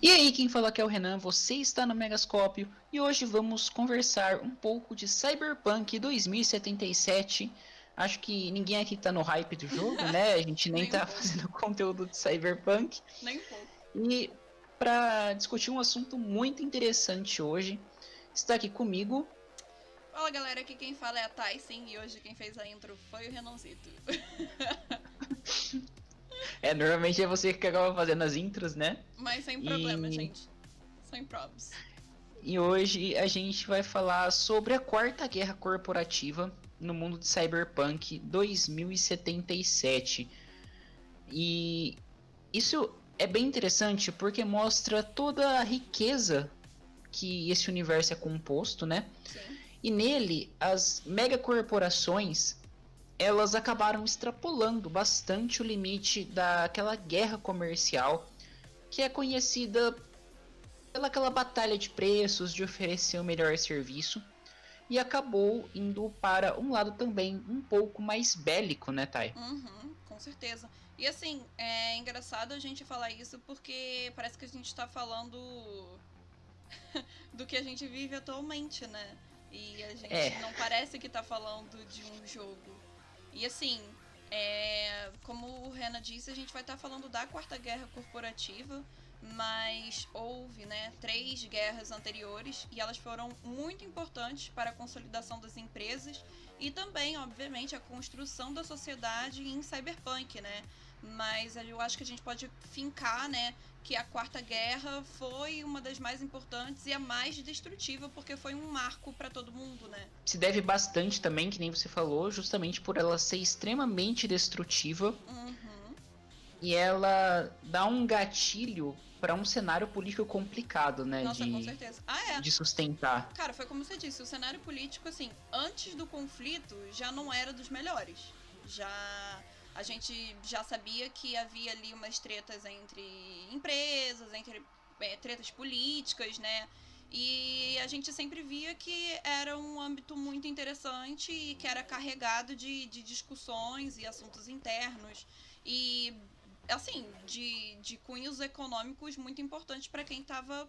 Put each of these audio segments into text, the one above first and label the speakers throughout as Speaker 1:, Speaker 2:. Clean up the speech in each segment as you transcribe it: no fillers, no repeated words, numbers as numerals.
Speaker 1: E aí, quem fala aqui é o Renan, você está no Megascópio e hoje vamos conversar um pouco de Cyberpunk 2077. Acho que ninguém aqui tá no hype do jogo, né? A gente nem
Speaker 2: Nem um
Speaker 1: tá
Speaker 2: pouco,
Speaker 1: fazendo conteúdo de Cyberpunk.
Speaker 2: nem um pouco.
Speaker 1: E para discutir um assunto muito interessante hoje, está aqui comigo.
Speaker 2: Fala galera, aqui quem fala é a Thay, sim, e hoje quem fez a intro foi o Renanzito.
Speaker 1: Normalmente é você que acaba fazendo as intros, né?
Speaker 2: Mas sem problema,
Speaker 1: E,
Speaker 2: gente. Sem props.
Speaker 1: e hoje a gente vai falar sobre a Quarta Guerra Corporativa no mundo de Cyberpunk 2077. E isso é bem interessante porque mostra toda a riqueza que esse universo é composto, né?
Speaker 2: Sim.
Speaker 1: E nele, as megacorporações, elas acabaram extrapolando bastante o limite daquela guerra comercial que é conhecida pelaquela batalha de preços, de oferecer o melhor serviço, e acabou indo para um lado também um pouco mais bélico, né, Thay?
Speaker 2: Uhum, com certeza. E assim, é engraçado a gente falar isso porque parece que a gente tá falando do que a gente vive atualmente, né? E a
Speaker 1: É,
Speaker 2: gente não parece que tá falando de um jogo. E assim, como o Renan disse, a gente vai estar falando da Quarta Guerra Corporativa, mas houve, né, 3 guerras anteriores e elas foram muito importantes para a consolidação das empresas e também, obviamente, a construção da sociedade em cyberpunk, né? Mas eu acho que a gente pode fincar, né, que a Quarta Guerra foi uma das mais importantes e a mais destrutiva, porque foi um marco para todo mundo, né?
Speaker 1: se deve bastante também, que nem você falou, justamente por ela ser extremamente destrutiva
Speaker 2: Uhum.
Speaker 1: e ela dá um gatilho para um cenário político complicado, né,
Speaker 2: Nossa, com
Speaker 1: de,
Speaker 2: certeza. Ah, é.
Speaker 1: de sustentar.
Speaker 2: Cara, foi como você disse, o cenário político, assim, antes do conflito já não era dos melhores. Já a gente já sabia que havia ali umas tretas entre empresas, entre tretas políticas, né? E a gente sempre via que era um âmbito muito interessante e que era carregado de discussões e assuntos internos. E, assim, de cunhos econômicos muito importantes para quem estava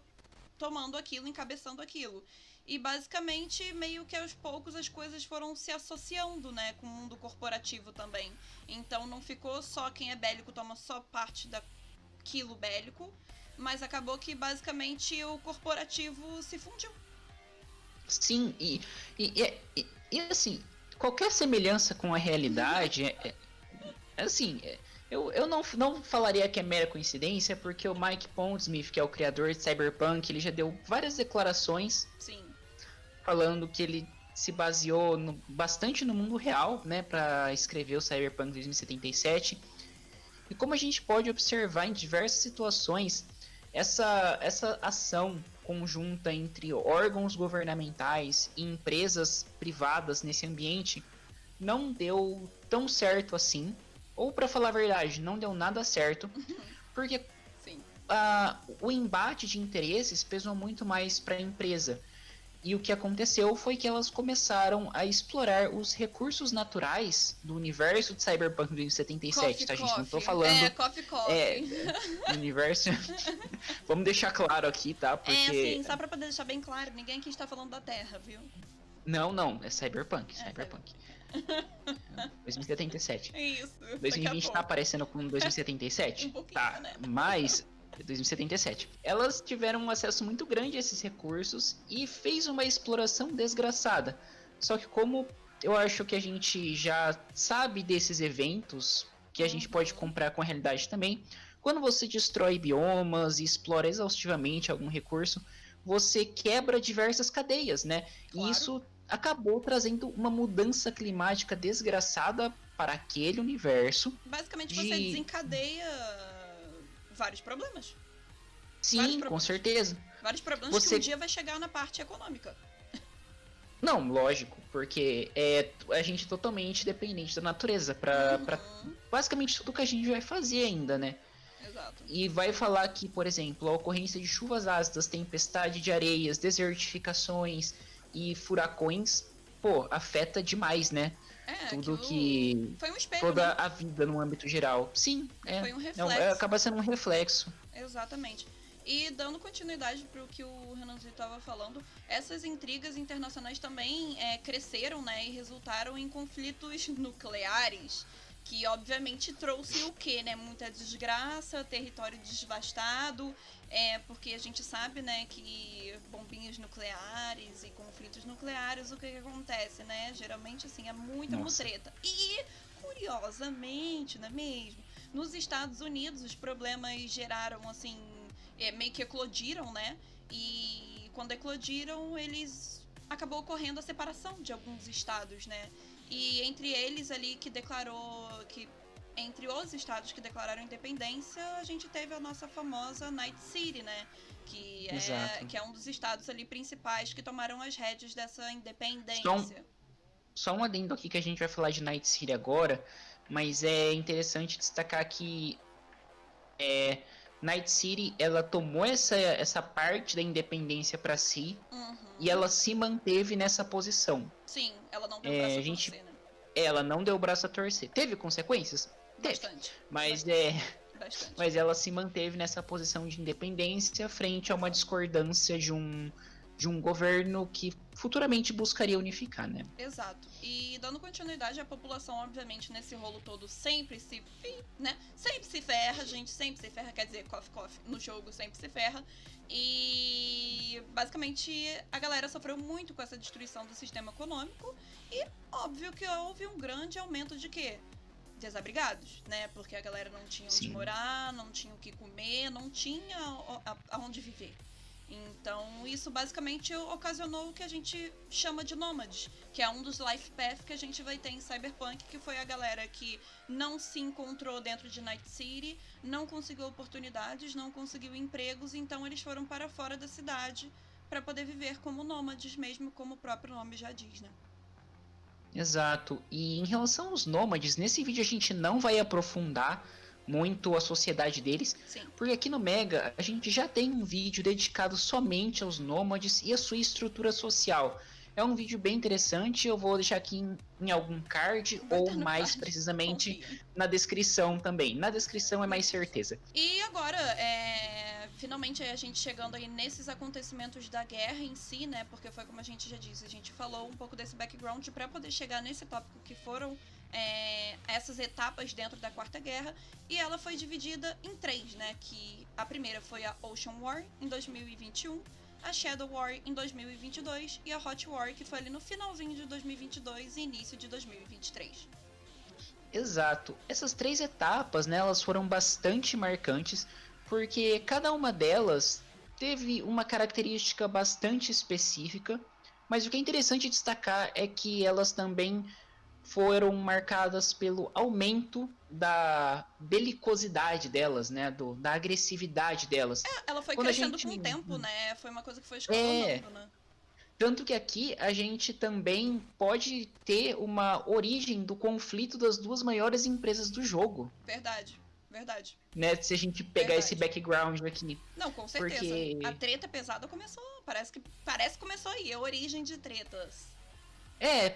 Speaker 2: tomando aquilo, encabeçando aquilo. E basicamente, meio que aos poucos as coisas foram se associando, né, com o mundo corporativo também. Então não ficou só quem é bélico toma só parte daquilo bélico, mas acabou que basicamente o corporativo se fundiu.
Speaker 1: Sim, e assim, qualquer semelhança com a realidade assim, eu não falaria que é mera coincidência, porque o Mike Pondsmith, que é o criador de Cyberpunk, ele já deu várias declarações
Speaker 2: Sim.
Speaker 1: falando que ele se baseou bastante no mundo real, né, para escrever o Cyberpunk 2077. E como a gente pode observar em diversas situações, essa ação conjunta entre órgãos governamentais e empresas privadas nesse ambiente não deu tão certo assim, ou para falar a verdade, não deu nada certo, porque
Speaker 2: Sim.
Speaker 1: o embate de interesses pesou muito mais para a empresa. E o que aconteceu foi que elas começaram a explorar os recursos naturais do universo de Cyberpunk 2077,
Speaker 2: Coffee,
Speaker 1: tá, gente? Não tô
Speaker 2: coffee.
Speaker 1: falando
Speaker 2: Coffee,
Speaker 1: é,
Speaker 2: coffee.
Speaker 1: do universo. Vamos deixar claro aqui, tá?
Speaker 2: Assim,
Speaker 1: Porque.
Speaker 2: só pra poder deixar bem claro, ninguém aqui está falando da Terra, viu?
Speaker 1: Não, é Cyberpunk,
Speaker 2: É, sabe?
Speaker 1: Cyberpunk. 2077.
Speaker 2: Isso, daqui a
Speaker 1: 2020 tá
Speaker 2: pouco.
Speaker 1: aparecendo com
Speaker 2: Um
Speaker 1: 2077?
Speaker 2: pouquinho,
Speaker 1: Tá,
Speaker 2: né?
Speaker 1: mas 2077. Elas tiveram um acesso muito grande a esses recursos e fez uma exploração desgraçada. Só que como eu acho que a gente já sabe desses eventos, que a gente pode
Speaker 2: Uhum.
Speaker 1: comprar com a realidade também, quando você destrói biomas e explora exaustivamente algum recurso, você quebra diversas cadeias, né? E
Speaker 2: Claro.
Speaker 1: isso acabou trazendo uma mudança climática desgraçada para aquele universo
Speaker 2: Basicamente você
Speaker 1: de.
Speaker 2: desencadeia vários problemas. Vários
Speaker 1: Sim, com
Speaker 2: problemas.
Speaker 1: certeza.
Speaker 2: Vários problemas que um
Speaker 1: Você.
Speaker 2: dia vai chegar na parte econômica.
Speaker 1: Não, lógico, porque a gente é totalmente dependente da natureza para
Speaker 2: Uhum.
Speaker 1: basicamente tudo que a gente vai fazer ainda, né?
Speaker 2: Exato.
Speaker 1: E vai falar que, por exemplo, a ocorrência de chuvas ácidas, tempestade de areias, desertificações e furacões, pô, afeta demais, né? Tudo
Speaker 2: Aquilo
Speaker 1: que.
Speaker 2: foi um espelho,
Speaker 1: Toda
Speaker 2: né?
Speaker 1: a vida no âmbito geral. Sim,
Speaker 2: Foi um reflexo.
Speaker 1: acaba sendo um reflexo.
Speaker 2: Exatamente. E dando continuidade para o que o Renanzinho estava falando, essas intrigas internacionais também cresceram, né, e resultaram em conflitos nucleares, que obviamente trouxe o quê, né? Muita desgraça, território devastado, porque a gente sabe, né, que bombinhas nucleares e conflitos nucleares, o que acontece, né? Geralmente, assim, é muita mutreta. E, curiosamente, não é mesmo? Nos Estados Unidos, os problemas geraram, assim, meio que eclodiram, né? E quando eclodiram, acabou ocorrendo a separação de alguns estados, né? E entre eles ali entre os estados que declararam independência, a gente teve a nossa famosa Night City, né? Que é um dos estados ali principais que tomaram as rédeas dessa independência.
Speaker 1: Só um adendo aqui que a gente vai falar de Night City agora, mas é interessante destacar que Night City, ela tomou essa parte da independência para si, e ela se manteve nessa posição.
Speaker 2: Sim, ela não deu o braço a torcer, né?
Speaker 1: Ela não deu o braço a torcer. Teve consequências?
Speaker 2: Bastante.
Speaker 1: Mas
Speaker 2: Bastante.
Speaker 1: mas ela se manteve nessa posição de independência frente a uma discordância de um governo que futuramente buscaria unificar, né?
Speaker 2: Exato. E dando continuidade, a população, obviamente, nesse rolo todo sempre se ferra, gente, sempre se ferra, quer dizer, coffee, no jogo sempre se ferra. E basicamente a galera sofreu muito com essa destruição do sistema econômico e óbvio que houve um grande aumento de quê? Desabrigados, né? Porque a galera não tinha onde morar, não tinha o que comer, não tinha aonde viver. Então, isso basicamente ocasionou o que a gente chama de nômades, que é um dos life paths que a gente vai ter em Cyberpunk, que foi a galera que não se encontrou dentro de Night City, não conseguiu oportunidades, não conseguiu empregos, então eles foram para fora da cidade para poder viver como nômades, mesmo como o próprio nome já diz, né?
Speaker 1: Exato. E em relação aos nômades, nesse vídeo a gente não vai aprofundar muito a sociedade deles,
Speaker 2: Sim.
Speaker 1: Porque aqui no Mega a gente já tem um vídeo dedicado somente aos nômades e a sua estrutura social. É um vídeo bem interessante, eu vou deixar aqui em algum card ou mais precisamente na descrição também. Na descrição é mais certeza.
Speaker 2: E agora, finalmente a gente chegando aí nesses acontecimentos da guerra em si, né? Porque foi como a gente já disse, a gente falou um pouco desse background para poder chegar nesse tópico que foram essas etapas dentro da Quarta Guerra, e ela foi dividida em 3, né? Que a primeira foi a Ocean War em 2021, a Shadow War em 2022 e a Hot War, que foi ali no finalzinho de 2022 e início de 2023.
Speaker 1: Exato. Essas 3 etapas, né, elas foram bastante marcantes, porque cada uma delas teve uma característica bastante específica, mas o que é interessante destacar é que elas também foram marcadas pelo aumento da belicosidade delas, né, da agressividade delas.
Speaker 2: Ela foi crescendo com o tempo, né? Foi uma coisa que foi escalonando, né?
Speaker 1: Tanto que aqui a gente também pode ter uma origem do conflito das 2 maiores empresas do jogo.
Speaker 2: Verdade.
Speaker 1: Né, se a gente pegar esse background aqui.
Speaker 2: Não, com certeza. Porque a treta pesada começou, parece que começou aí, a origem de tretas.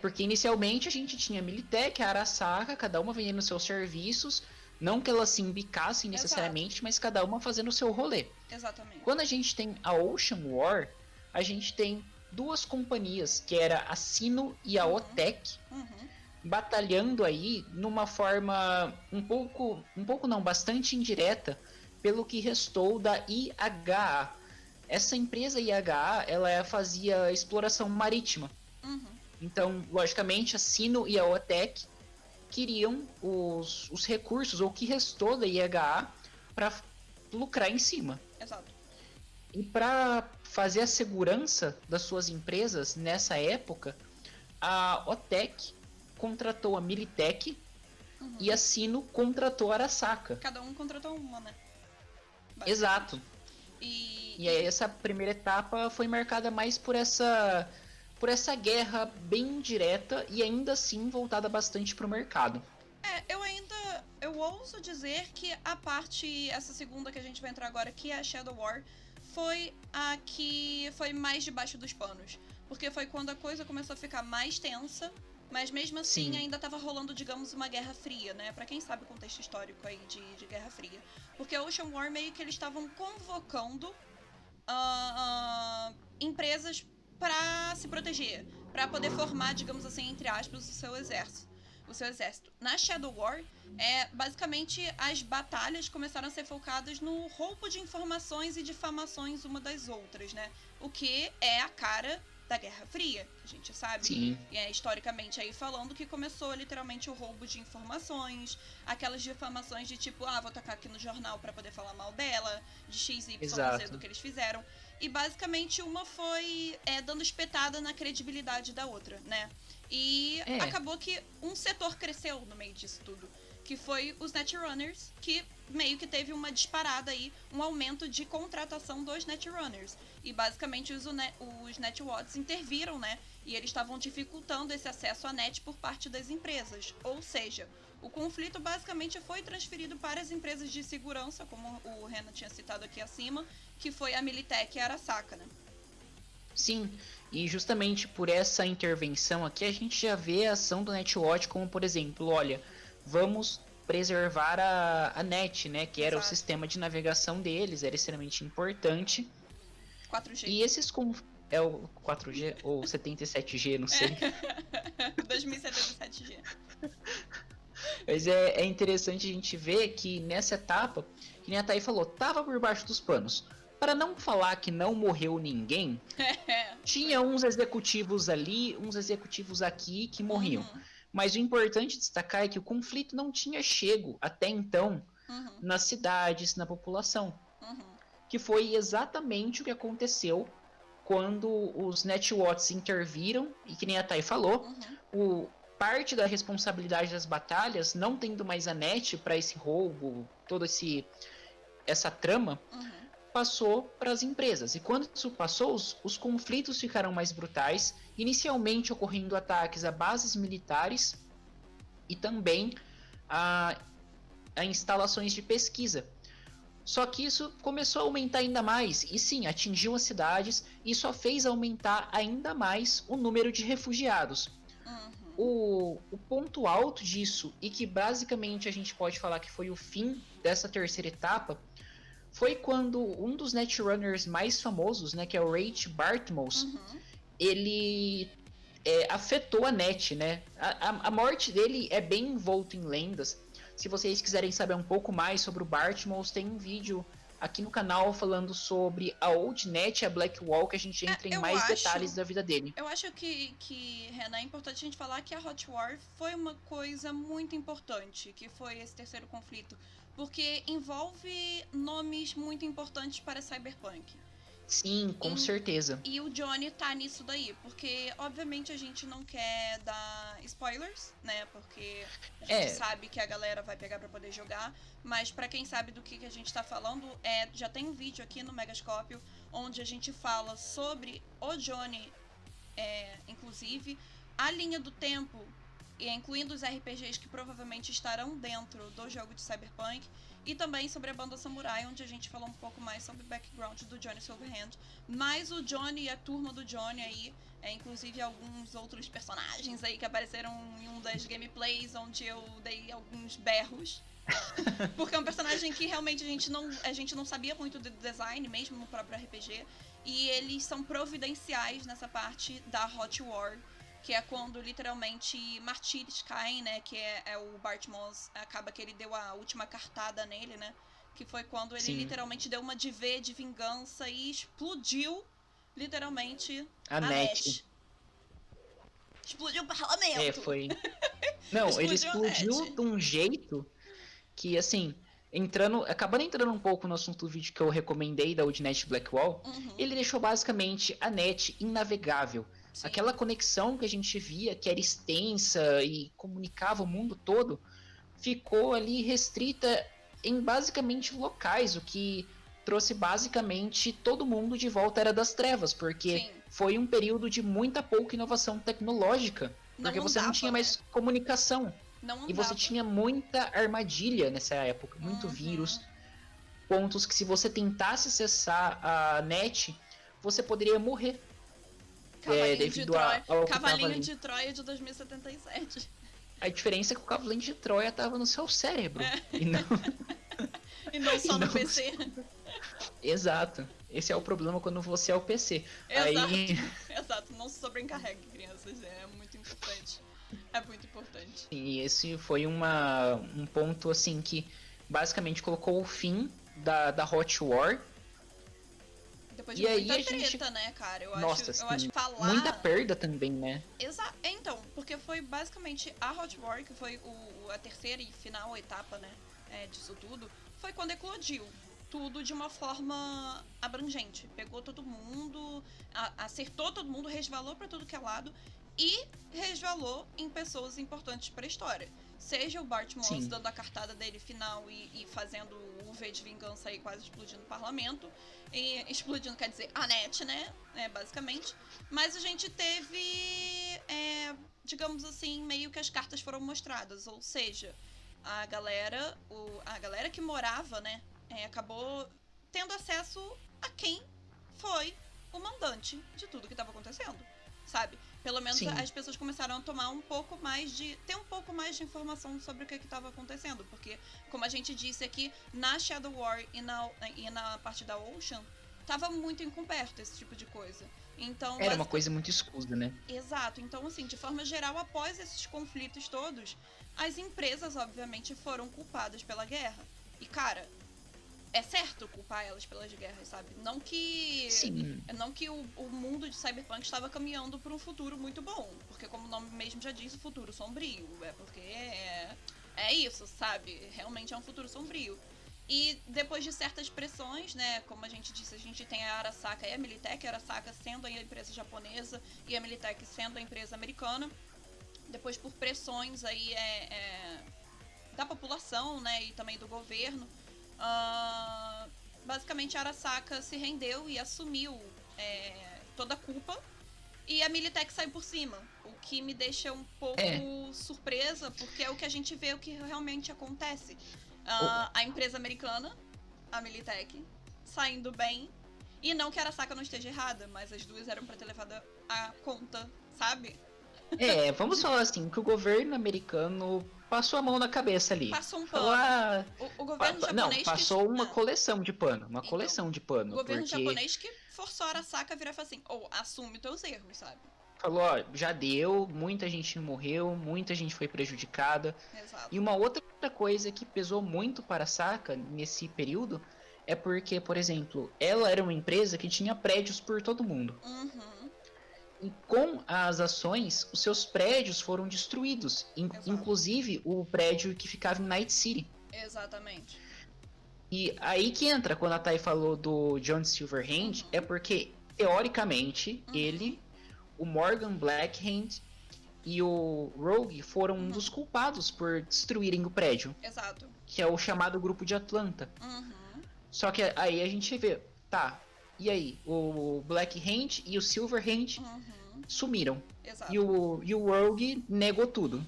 Speaker 1: Porque inicialmente a gente tinha a Militech, a Arasaka, cada uma vendendo seus serviços, não que elas se embicassem necessariamente, mas cada uma fazendo o seu rolê.
Speaker 2: Exatamente.
Speaker 1: Quando a gente tem a Ocean War, a gente tem 2 companhias, que era a Sino e a OTEC, batalhando aí numa forma bastante indireta, pelo que restou da IHA. Essa empresa IHA, ela fazia exploração marítima. Então, logicamente, a Sino e a OTEC queriam os recursos, ou o que restou da IHA, para lucrar em cima.
Speaker 2: Exato.
Speaker 1: E para fazer a segurança das suas empresas nessa época, a OTEC contratou a Militech e a Sino contratou a Arasaka.
Speaker 2: Cada um contratou uma, né?
Speaker 1: Exato. E aí essa primeira etapa foi marcada mais por essa guerra bem direta e ainda assim voltada bastante para o mercado.
Speaker 2: Eu ouso dizer que essa segunda que a gente vai entrar agora, que é a Shadow War, foi a que foi mais debaixo dos panos. Porque foi quando a coisa começou a ficar mais tensa, mas mesmo assim
Speaker 1: Sim.
Speaker 2: ainda estava rolando, digamos, uma Guerra Fria, né? Pra quem sabe o contexto histórico aí de Guerra Fria. Porque a Ocean War meio que eles estavam convocando empresas para se proteger, para poder formar, digamos assim, entre aspas, o seu exército. Na Shadow War, basicamente as batalhas começaram a ser focadas no roubo de informações e difamações uma das outras, né? O que é a cara da Guerra Fria, a gente sabe.
Speaker 1: Sim.
Speaker 2: Historicamente aí falando que começou literalmente o roubo de informações, aquelas difamações de tipo, vou tacar aqui no jornal para poder falar mal dela, de XYZ
Speaker 1: Exato.
Speaker 2: do que eles fizeram. E basicamente uma foi dando espetada na credibilidade da outra, né? E acabou que um setor cresceu no meio disso tudo, que foi os Netrunners, que meio que teve uma disparada aí, um aumento de contratação dos Netrunners. E basicamente os Netwatts interviram, né? E eles estavam dificultando esse acesso à net por parte das empresas. Ou seja, o conflito basicamente foi transferido para as empresas de segurança, como o Renan tinha citado aqui acima, que foi a Militech e a Arasaka, né?
Speaker 1: Sim, e justamente por essa intervenção aqui a gente já vê a ação do Netwatch como, por exemplo, olha, vamos preservar a net, né, que era o sistema de navegação deles, era extremamente importante.
Speaker 2: 4G.
Speaker 1: E esses é o 4G ou 77G, não sei.
Speaker 2: 2077G.
Speaker 1: Mas é interessante a gente ver que nessa etapa, que nem a Thay falou, tava por baixo dos panos. Para não falar que não morreu ninguém, tinha uns executivos ali, uns executivos aqui que morriam. Mas o importante destacar é que o conflito não tinha chego até então nas cidades, na população. Que foi exatamente o que aconteceu quando os Netwatts interviram, e que nem a Thay falou, parte da responsabilidade das batalhas, não tendo mais a net para esse roubo, toda essa trama, passou para as empresas. E quando isso passou, os conflitos ficaram mais brutais, inicialmente ocorrendo ataques a bases militares e também a instalações de pesquisa. Só que isso começou a aumentar ainda mais, e sim, atingiu as cidades e só fez aumentar ainda mais o número de refugiados. O ponto alto disso, e que basicamente a gente pode falar que foi o fim dessa terceira etapa, foi quando um dos Netrunners mais famosos, né, que é o Rach Bartmos, ele afetou a net, né? A morte dele é bem envolto em lendas. Se vocês quiserem saber um pouco mais sobre o Bartmos, tem um vídeo aqui no canal falando sobre a Oldnet e a Blackwall, que a gente entra em mais detalhes da vida dele.
Speaker 2: Eu acho que, Renan, é importante a gente falar que a Hot War foi uma coisa muito importante, que foi esse terceiro conflito, porque envolve nomes muito importantes para Cyberpunk.
Speaker 1: Sim, com certeza.
Speaker 2: E o Johnny tá nisso daí, porque obviamente a gente não quer dar spoilers, né? Porque a gente sabe que a galera vai pegar pra poder jogar, mas pra quem sabe do que a gente tá falando, já tem um vídeo aqui no Megascópio onde a gente fala sobre o Johnny, inclusive, a linha do tempo, incluindo os RPGs que provavelmente estarão dentro do jogo de Cyberpunk, e também sobre a banda Samurai, onde a gente falou um pouco mais sobre o background do Johnny Silverhand. Mas o Johnny e a turma do Johnny aí, inclusive alguns outros personagens aí que apareceram em um das gameplays, onde eu dei alguns berros. Porque é um personagem que realmente a gente não sabia muito do design, mesmo no próprio RPG. E eles são providenciais nessa parte da Hot War, que é quando literalmente martírios caem, né? Que é o Bartmos, acaba que ele deu a última cartada nele, né? Que foi quando ele literalmente deu uma de V de vingança e explodiu literalmente a net. Explodiu o parlamento.
Speaker 1: Foi. Não, ele explodiu de um jeito que, assim, acabando entrando um pouco no assunto do vídeo que eu recomendei da Oldnet Blackwall, ele deixou basicamente a net inavegável. Sim. Aquela conexão que a gente via, que era extensa e comunicava o mundo todo, ficou ali restrita em basicamente locais, o que trouxe basicamente todo mundo de volta à Era das Trevas, porque foi um período de muita pouca inovação tecnológica, porque você não tinha mais comunicação. E você tinha muita armadilha nessa época, muito vírus, pontos que se você tentasse acessar a net, você poderia morrer. devido ao
Speaker 2: Cavalinho de Troia de 2077.
Speaker 1: A diferença é que o Cavalinho de Troia tava no seu cérebro. E não...
Speaker 2: E não só no PC.
Speaker 1: Exato. Esse é o problema quando você é o PC.
Speaker 2: Exato. Não se sobrecarregue, crianças. É muito importante. É muito importante.
Speaker 1: E esse foi um ponto, assim, que basicamente colocou o fim da Hot War.
Speaker 2: Depois de muita treta, né, cara? Eu acho que falar...
Speaker 1: Muita perda também, né?
Speaker 2: Exato. Então, porque foi basicamente a Hot War, que foi a terceira e final etapa, né, disso tudo, foi quando eclodiu. Tudo de uma forma abrangente. Pegou todo mundo, acertou todo mundo, resvalou pra tudo que é lado e resvalou em pessoas importantes pra história. Seja o Bart Moss dando a cartada dele final e fazendo o V de vingança aí, quase explodindo o parlamento. E explodindo, quer dizer, a net, né? Basicamente. Mas a gente teve, digamos assim, meio que as cartas foram mostradas. Ou seja, a galera que morava, né? Acabou tendo acesso a quem foi o mandante de tudo que estava acontecendo, sabe? Pelo menos as pessoas começaram a tomar ter um pouco mais de informação sobre o que estava acontecendo, porque, como a gente disse aqui, na Shadow War e na parte da Ocean, tava muito encoberto esse tipo de coisa. Então,
Speaker 1: era uma coisa muito escusa, né?
Speaker 2: Exato. Então, assim, de forma geral, após esses conflitos todos, as empresas, obviamente, foram culpadas pela guerra. E, cara, é certo culpar elas pelas guerras, sabe? Não que o mundo de Cyberpunk estava caminhando para um futuro muito bom, porque como o nome mesmo já diz, o futuro sombrio, porque é isso, sabe? Realmente é um futuro sombrio. E depois de certas pressões, né, como a gente disse, a gente tem a Arasaka e a Militech, a Arasaka sendo a empresa japonesa e a Militech sendo a empresa americana. Depois por pressões aí da população, né, e também do governo, basicamente a Arasaka se rendeu e assumiu toda a culpa e a Militech saiu por cima, o que me deixa um pouco surpresa, porque é o que a gente vê, o que realmente acontece. A empresa americana, a Militech, saindo bem, e não que a Arasaka não esteja errada, mas as duas eram pra ter levado a conta, sabe?
Speaker 1: Vamos falar assim, que o governo americano passou a mão na cabeça ali.
Speaker 2: Passou um pano. O governo japonês...
Speaker 1: Não, passou uma coleção de pano. Uma coleção de pano.
Speaker 2: O governo japonês que forçou a Arasaka a virar e falar assim, assume teus erros, sabe?
Speaker 1: Falou, já deu, muita gente morreu, muita gente foi prejudicada.
Speaker 2: Exato.
Speaker 1: E uma outra coisa que pesou muito para a Arasaka nesse período é porque, por exemplo, ela era uma empresa que tinha prédios por todo mundo.
Speaker 2: Uhum.
Speaker 1: E com as ações, os seus prédios foram destruídos. Inclusive o prédio que ficava em Night City.
Speaker 2: Exatamente.
Speaker 1: E aí que entra, quando a Thay falou do John Silverhand, é porque, teoricamente, ele, o Morgan Blackhand e o Rogue foram um dos culpados por destruírem o prédio.
Speaker 2: Exato.
Speaker 1: Que é o chamado Grupo de Atlanta. Só que aí a gente vê, e aí? O Blackhand e o Silverhand sumiram.
Speaker 2: Exato.
Speaker 1: E o Rogue negou tudo.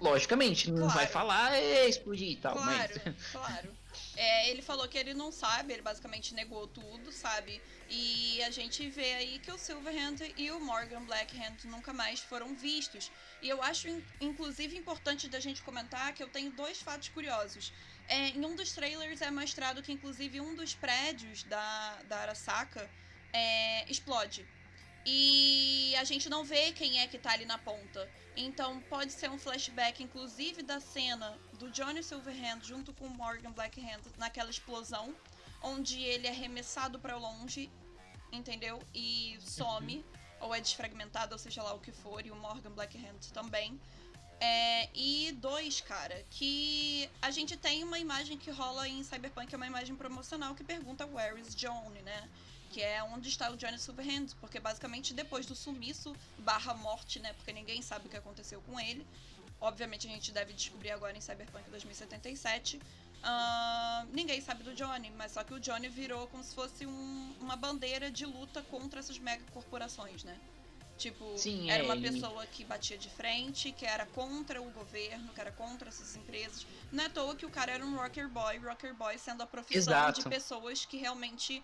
Speaker 1: Logicamente, não vai falar explodir e tal.
Speaker 2: Claro. Ele falou que ele não sabe, ele basicamente negou tudo, sabe? E a gente vê aí que o Silverhand e o Morgan Blackhand nunca mais foram vistos. E eu acho, inclusive, importante da gente comentar que eu tenho dois fatos curiosos. Em um dos trailers é mostrado que, inclusive, um dos prédios da Arasaka explode. E a gente não vê quem é que tá ali na ponta. Então pode ser um flashback, inclusive, da cena do Johnny Silverhand junto com o Morgan Blackhand naquela explosão, onde ele é arremessado pra longe, entendeu? E some, ou é desfragmentado, ou seja lá o que for, e o Morgan Blackhand também. E dois, cara, que a gente tem uma imagem que rola em Cyberpunk, é uma imagem promocional que pergunta Where is Johnny, né? Que é onde está o Johnny Silverhand, porque basicamente depois do sumiço / morte, né? Porque ninguém sabe o que aconteceu com ele. Obviamente a gente deve descobrir agora em Cyberpunk 2077. Ninguém sabe do Johnny, mas só que o Johnny virou como se fosse uma bandeira de luta contra essas megacorporações, né? Tipo,
Speaker 1: Sim,
Speaker 2: era uma pessoa que batia de frente, que era contra o governo, que era contra essas empresas. Não é à toa que o cara era um rocker boy sendo a profissão de pessoas que realmente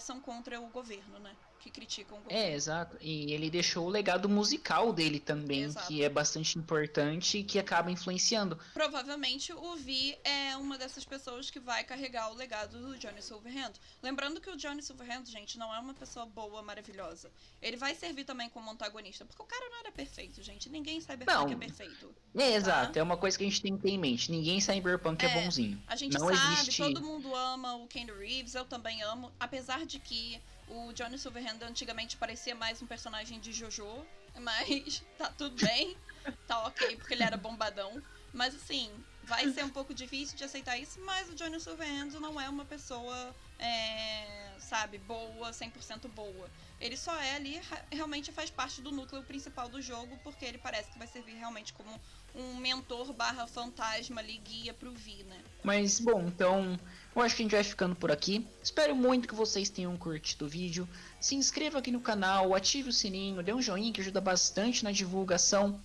Speaker 2: são contra o governo, né? que criticam o
Speaker 1: É, exato. E ele deixou o legado musical dele também,
Speaker 2: Exato.
Speaker 1: que é bastante importante e que acaba influenciando.
Speaker 2: Provavelmente o Vi é uma dessas pessoas que vai carregar o legado do Johnny Silverhand. Lembrando que o Johnny Silverhand, gente, não é uma pessoa boa, maravilhosa. Ele vai servir também como antagonista, porque o cara não era perfeito, gente. Ninguém Cyberpunk é
Speaker 1: Não,
Speaker 2: perfeito.
Speaker 1: é
Speaker 2: Tá?
Speaker 1: exato. É uma coisa que a gente tem que ter em mente. Ninguém cyberpunk é bonzinho.
Speaker 2: A gente
Speaker 1: Não
Speaker 2: sabe,
Speaker 1: existe.
Speaker 2: todo mundo ama o Keanu Reeves, eu também amo. Apesar de que o Johnny Silverhand antigamente parecia mais um personagem de JoJo, mas tá tudo bem, tá ok, porque ele era bombadão. Mas assim, vai ser um pouco difícil de aceitar isso, mas o Johnny Silverhand não é uma pessoa, sabe, boa, 100% boa. Ele só é ali, realmente faz parte do núcleo principal do jogo, porque ele parece que vai servir realmente como um mentor barra fantasma ali, guia pro Vi, né?
Speaker 1: Mas, bom, então, eu acho que a gente vai ficando por aqui. Espero muito que vocês tenham curtido o vídeo. Se inscreva aqui no canal, ative o sininho, dê um joinha que ajuda bastante na divulgação.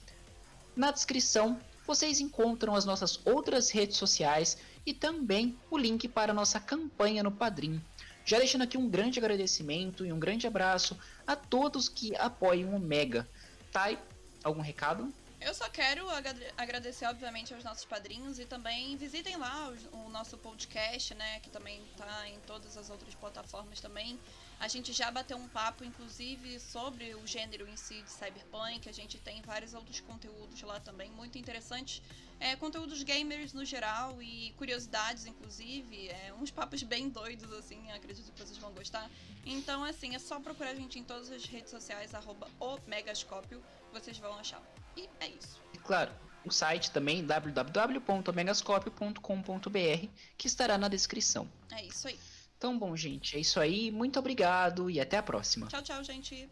Speaker 1: Na descrição, vocês encontram as nossas outras redes sociais e também o link para a nossa campanha no Padrim. Já deixando aqui um grande agradecimento e um grande abraço a todos que apoiam o Mega. Tai, algum recado?
Speaker 2: Eu só quero agradecer, obviamente, aos nossos padrinhos e também visitem lá o nosso podcast, né? Que também tá em todas as outras plataformas também. A gente já bateu um papo, inclusive, sobre o gênero em si de Cyberpunk. A gente tem vários outros conteúdos lá também, muito interessantes. Conteúdos gamers no geral e curiosidades, inclusive. Uns papos bem doidos, assim, acredito que vocês vão gostar. Então, assim, é só procurar a gente em todas as redes sociais, @omegascópio, vocês vão achar. E é isso.
Speaker 1: E claro, o site também www.megascopio.com.br, que estará na descrição.
Speaker 2: É isso aí.
Speaker 1: Então, bom, gente, é isso aí. Muito obrigado e até a próxima.
Speaker 2: Tchau, tchau, gente.